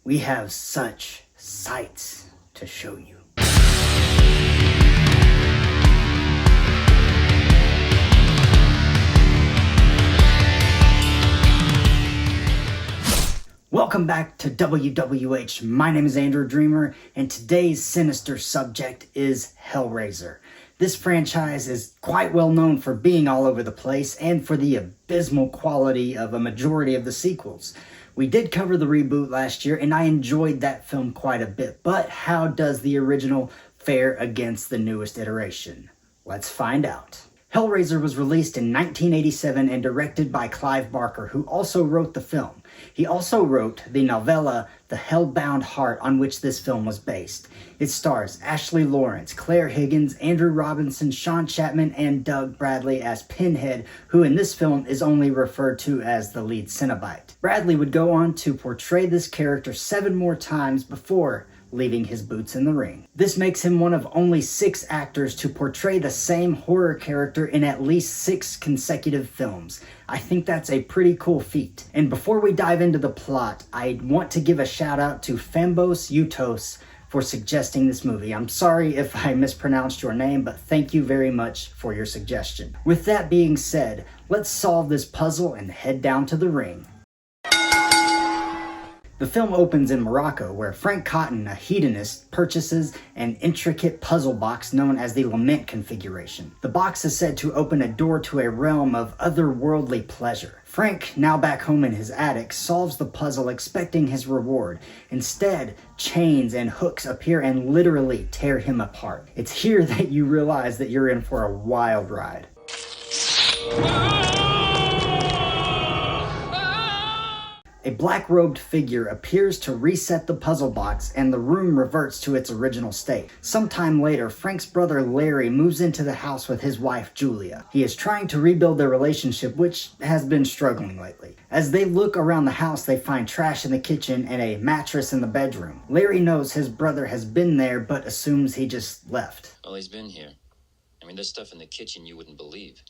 We have such sights to show you. Welcome back to WWH. My name is Andrew Dreamer, and today's sinister subject is Hellraiser. This franchise is quite well known for being all over the place and for the abysmal quality of a majority of the sequels. We did cover the reboot last year, and I enjoyed that film quite a bit, but how does the original fare against the newest iteration? Let's find out. Hellraiser was released in 1987 and directed by Clive Barker, who also wrote the film. He also wrote the novella The Hellbound Heart, on which this film was based. It stars Ashley Lawrence, Claire Higgins, Andrew Robinson, Sean Chapman, and Doug Bradley as Pinhead, who in this film is only referred to as the lead Cenobite. Bradley would go on to portray this character 7 more times before leaving his boots in the ring. This makes him one of only 6 actors to portray the same horror character in at least 6 consecutive films. I think that's a pretty cool feat. And before we dive into the plot, I want to give a shout out to Fambos Utos for suggesting this movie. I'm sorry if I mispronounced your name, but thank you very much for your suggestion. With that being said, let's solve this puzzle and head down to the ring. The film opens in Morocco, where Frank Cotton, a hedonist, purchases an intricate puzzle box known as the Lament configuration. The box is said to open a door to a realm of otherworldly pleasure. Frank, now back home in his attic, solves the puzzle expecting his reward. Instead, chains and hooks appear and literally tear him apart. It's here that you realize that you're in for a wild ride. A black-robed figure appears to reset the puzzle box, and the room reverts to its original state. Sometime later, Frank's brother Larry moves into the house with his wife Julia. He is trying to rebuild their relationship, which has been struggling lately. As they look around the house, they find trash in the kitchen and a mattress in the bedroom. Larry knows his brother has been there, but assumes he just left. Well, he's been here. I mean, there's stuff in the kitchen you wouldn't believe.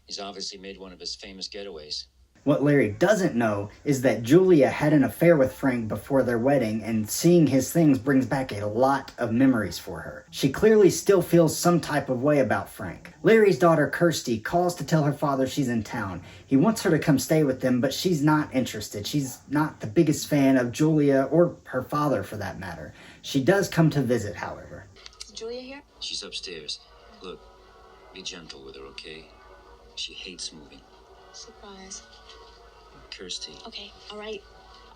He's obviously made one of his famous getaways. What Larry doesn't know is that Julia had an affair with Frank before their wedding, and seeing his things brings back a lot of memories for her. She clearly still feels some type of way about Frank. Larry's daughter Kirsty calls to tell her father she's in town. He wants her to come stay with them, but she's not interested. She's not the biggest fan of Julia, or her father for that matter. She does come to visit, however. Is Julia here? She's upstairs. Look, be gentle with her, okay? She hates moving. Surprise. Kirsty. Okay, all right.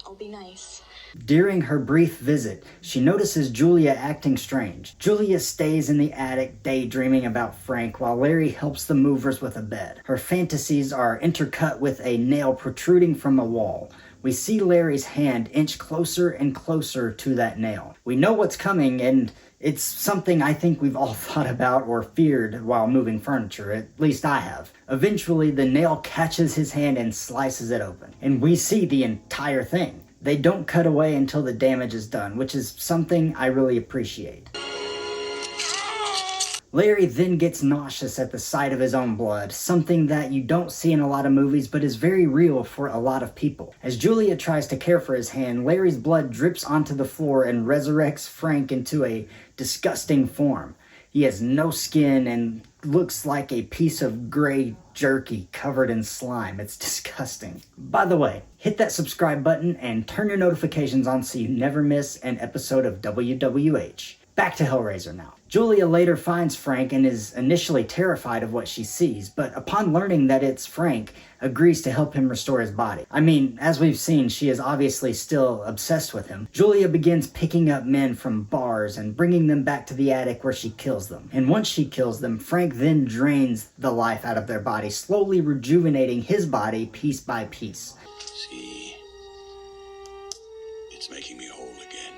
I'll be nice. During her brief visit, she notices Julia acting strange. Julia stays in the attic daydreaming about Frank while Larry helps the movers with a bed. Her fantasies are intercut with a nail protruding from a wall. We see Larry's hand inch closer and closer to that nail. We know what's coming, and it's something I think we've all thought about or feared while moving furniture. At least I have. Eventually, the nail catches his hand and slices it open. And we see the entire thing. They don't cut away until the damage is done, which is something I really appreciate. Larry then gets nauseous at the sight of his own blood, something that you don't see in a lot of movies but is very real for a lot of people. As Julia tries to care for his hand, Larry's blood drips onto the floor and resurrects Frank into a disgusting form. He has no skin and looks like a piece of gray jerky covered in slime. It's disgusting. By the way, hit that subscribe button and turn your notifications on so you never miss an episode of WWH. Back to Hellraiser now. Julia later finds Frank and is initially terrified of what she sees, but upon learning that it's Frank, agrees to help him restore his body. I mean, as we've seen, she is obviously still obsessed with him. Julia begins picking up men from bars and bringing them back to the attic where she kills them. And once she kills them, Frank then drains the life out of their body, slowly rejuvenating his body piece by piece. See, it's making me whole again.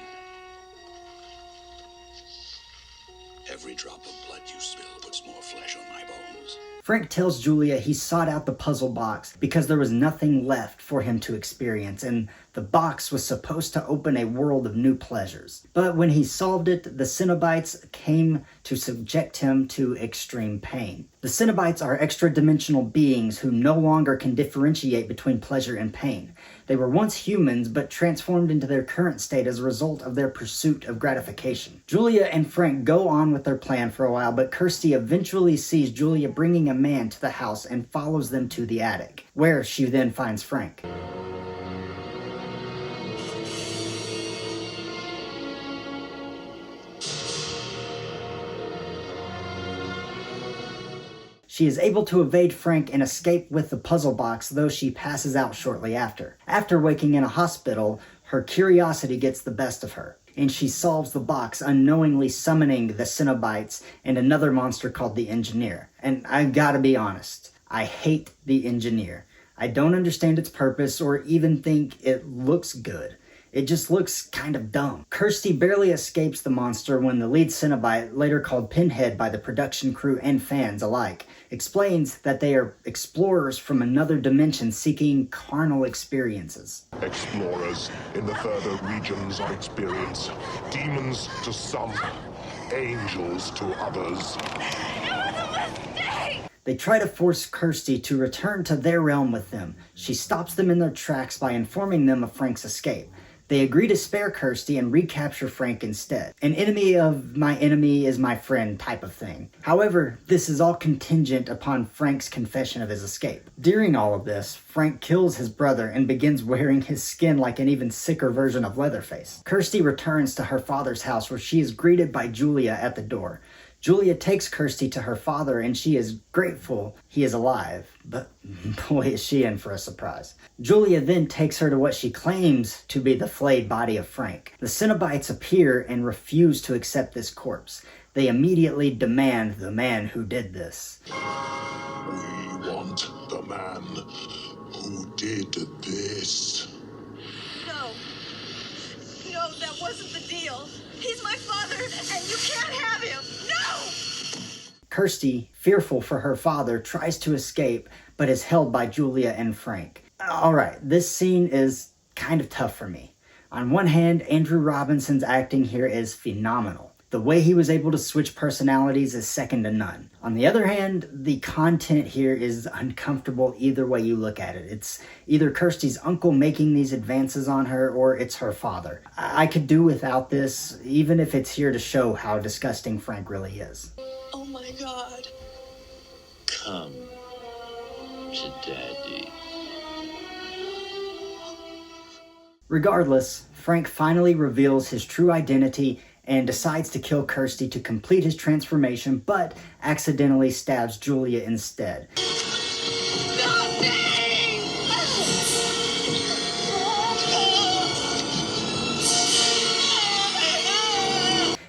Every drop of blood you spill puts more flesh on my bones. Frank tells Julia he sought out the puzzle box because there was nothing left for him to experience, and The box was supposed to open a world of new pleasures. But when he solved it, the Cenobites came to subject him to extreme pain. The Cenobites are extra-dimensional beings who no longer can differentiate between pleasure and pain. They were once humans, but transformed into their current state as a result of their pursuit of gratification. Julia and Frank go on with their plan for a while, but Kirsty eventually sees Julia bringing a man to the house and follows them to the attic, where she then finds Frank. She is able to evade Frank and escape with the puzzle box, though she passes out shortly after. After waking in a hospital, her curiosity gets the best of her, and she solves the box, unknowingly summoning the Cenobites and another monster called the Engineer. And I gotta be honest, I hate the Engineer. I don't understand its purpose or even think it looks good. It just looks kind of dumb. Kirsty barely escapes the monster when the lead Cenobite, later called Pinhead by the production crew and fans alike, explains that they are explorers from another dimension seeking carnal experiences. Explorers in the further regions of experience. Demons to some, angels to others. They try to force Kirsty to return to their realm with them. She stops them in their tracks by informing them of Frank's escape. They agree to spare Kirsty and recapture Frank instead. An enemy of my enemy is my friend type of thing. However, this is all contingent upon Frank's confession of his escape. During all of this, Frank kills his brother and begins wearing his skin like an even sicker version of Leatherface. Kirsty returns to her father's house where she is greeted by Julia at the door. Julia takes Kirsty to her father and she is grateful he is alive, but boy is she in for a surprise. Julia then takes her to what she claims to be the flayed body of Frank. The Cenobites appear and refuse to accept this corpse. They immediately demand the man who did this. We want the man who did this. No. No, that wasn't the deal. He's my father, and you can't have him. No! Kirsty, fearful for her father, tries to escape, but is held by Julia and Frank. Alright, this scene is kind of tough for me. On one hand, Andrew Robinson's acting here is phenomenal. The way he was able to switch personalities is second to none. On the other hand, the content here is uncomfortable either way you look at it. It's either Kirsty's uncle making these advances on her, or it's her father. I could do without this, even if it's here to show how disgusting Frank really is. Oh my God. Come to Daddy. Regardless, Frank finally reveals his true identity and decides to kill Kirsty to complete his transformation, but accidentally stabs Julia instead.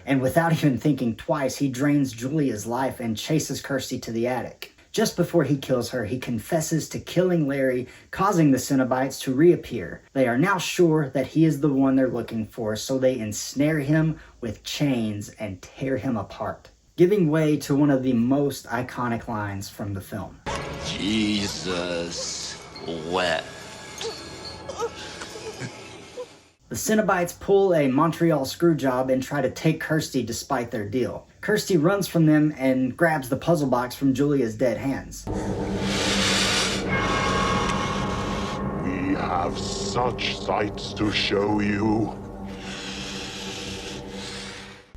And without even thinking twice, he drains Julia's life and chases Kirsty to the attic. Just before he kills her, he confesses to killing Larry, causing the Cenobites to reappear. They are now sure that he is the one they're looking for, so they ensnare him with chains and tear him apart, giving way to one of the most iconic lines from the film. Jesus wept. The Cenobites pull a Montreal screwjob and try to take Kirsty despite their deal. Kirsty runs from them and grabs the puzzle box from Julia's dead hands. We have such sights to show you.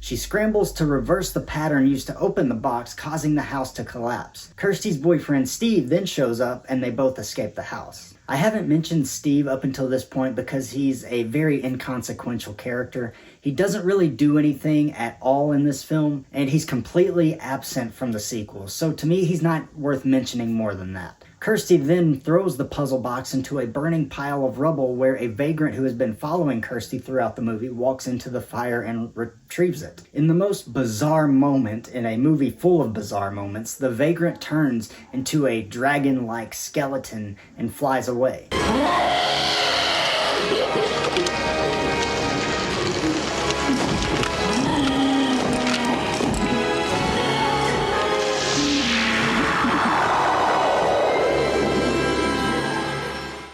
She scrambles to reverse the pattern used to open the box, causing the house to collapse. Kirsty's boyfriend Steve then shows up and they both escape the house. I haven't mentioned Steve up until this point because he's a very inconsequential character. He doesn't really do anything at all in this film, and he's completely absent from the sequel, so to me he's not worth mentioning more than that. Kirsty then throws the puzzle box into a burning pile of rubble where a vagrant who has been following Kirsty throughout the movie walks into the fire and retrieves it. In the most bizarre moment in a movie full of bizarre moments, the vagrant turns into a dragon-like skeleton and flies away.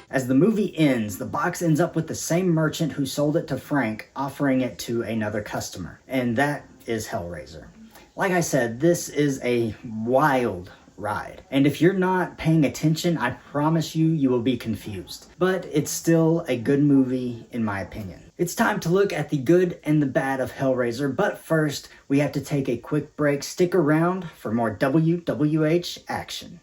As the Movie ends. The box ends up with the same merchant who sold it to Frank, offering it to another customer. And that is Hellraiser. Like I said, this is a wild ride. And if you're not paying attention, I promise you will be confused. But it's still a good movie in my opinion. It's time to look at the good and the bad of Hellraiser, but first we have to take a quick break. Stick around for more WWH action.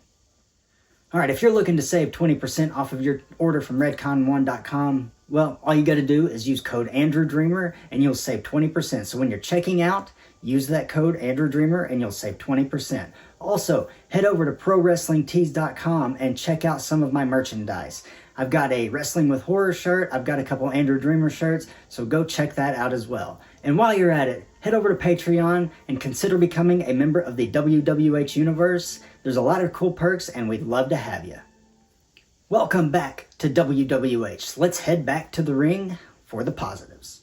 Alright, if you're looking to save 20% off of your order from redcon1.com, well, all you gotta do is use code AndrewDreamer and you'll save 20%. So when you're checking out, use that code AndrewDreamer and you'll save 20%. Also, head over to ProWrestlingTees.com and check out some of my merchandise. I've got a Wrestling with Horror shirt, I've got a couple Andrew Dreamer shirts, so go check that out as well. And while you're at it, head over to Patreon and consider becoming a member of the WWH Universe. There's a lot of cool perks and we'd love to have you. Welcome back to WWH. Let's head back to the ring for the positives.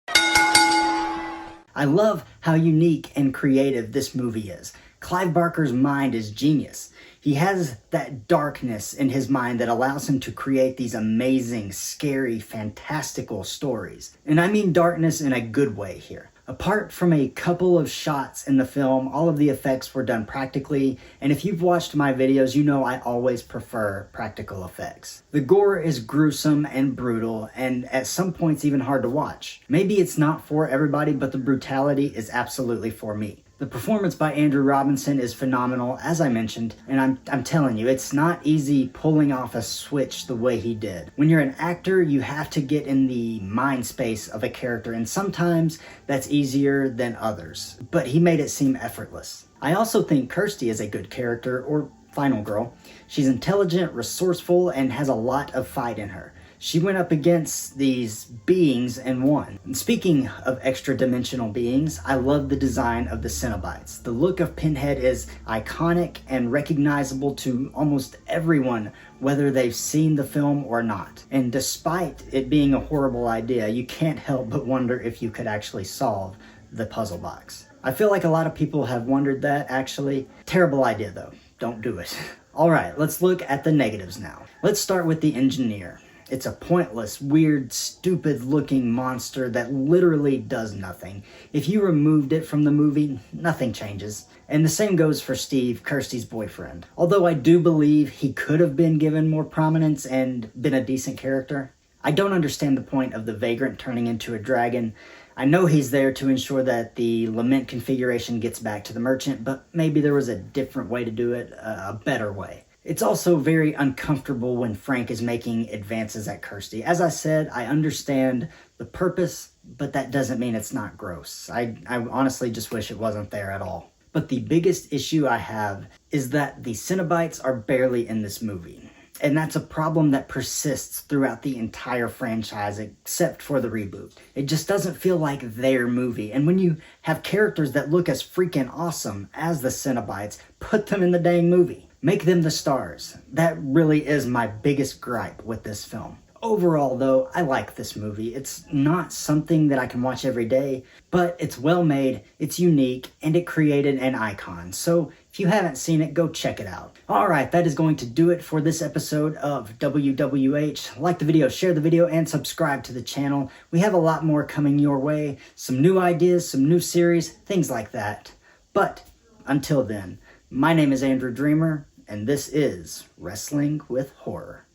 I love how unique and creative this movie is. Clive Barker's mind is genius. He has that darkness in his mind that allows him to create these amazing, scary, fantastical stories. And I mean darkness in a good way here. Apart from a couple of shots in the film, all of the effects were done practically, and if you've watched my videos, you know I always prefer practical effects. The gore is gruesome and brutal, and at some points even hard to watch. Maybe it's not for everybody, but the brutality is absolutely for me. The performance by Andrew Robinson is phenomenal, as I mentioned, and I'm telling you, it's not easy pulling off a switch the way he did. When you're an actor, you have to get in the mind space of a character, and sometimes that's easier than others, but he made it seem effortless. I also think Kirsty is a good character, or final girl. She's intelligent, resourceful, and has a lot of fight in her. She went up against these beings and won. And speaking of extra-dimensional beings, I love the design of the Cenobites. The look of Pinhead is iconic and recognizable to almost everyone, whether they've seen the film or not. And despite it being a horrible idea, you can't help but wonder if you could actually solve the puzzle box. I feel like a lot of people have wondered that, actually. Terrible idea, though. Don't do it. Alright, let's look at the negatives now. Let's start with the engineer. It's a pointless, weird, stupid-looking monster that literally does nothing. If you removed it from the movie, nothing changes. And the same goes for Steve, Kirsty's boyfriend. Although I do believe he could have been given more prominence and been a decent character. I don't understand the point of the Vagrant turning into a dragon. I know he's there to ensure that the lament configuration gets back to the merchant, but maybe there was a different way to do it, a better way. It's also very uncomfortable when Frank is making advances at Kirsty. As I said, I understand the purpose, but that doesn't mean it's not gross. I honestly just wish it wasn't there at all. But the biggest issue I have is that the Cenobites are barely in this movie. And that's a problem that persists throughout the entire franchise except for the reboot. It just doesn't feel like their movie. And when you have characters that look as freaking awesome as the Cenobites, put them in the dang movie. Make them the stars. That really is my biggest gripe with this film. Overall, though, I like this movie. It's not something that I can watch every day, but it's well made, it's unique, and it created an icon. So if you haven't seen it, go check it out. Alright, that is going to do it for this episode of WWH. Like the video, share the video, and subscribe to the channel. We have a lot more coming your way. Some new ideas, some new series, things like that. But until then, my name is Andrew Dreamer, and this is Wrestling with Horror.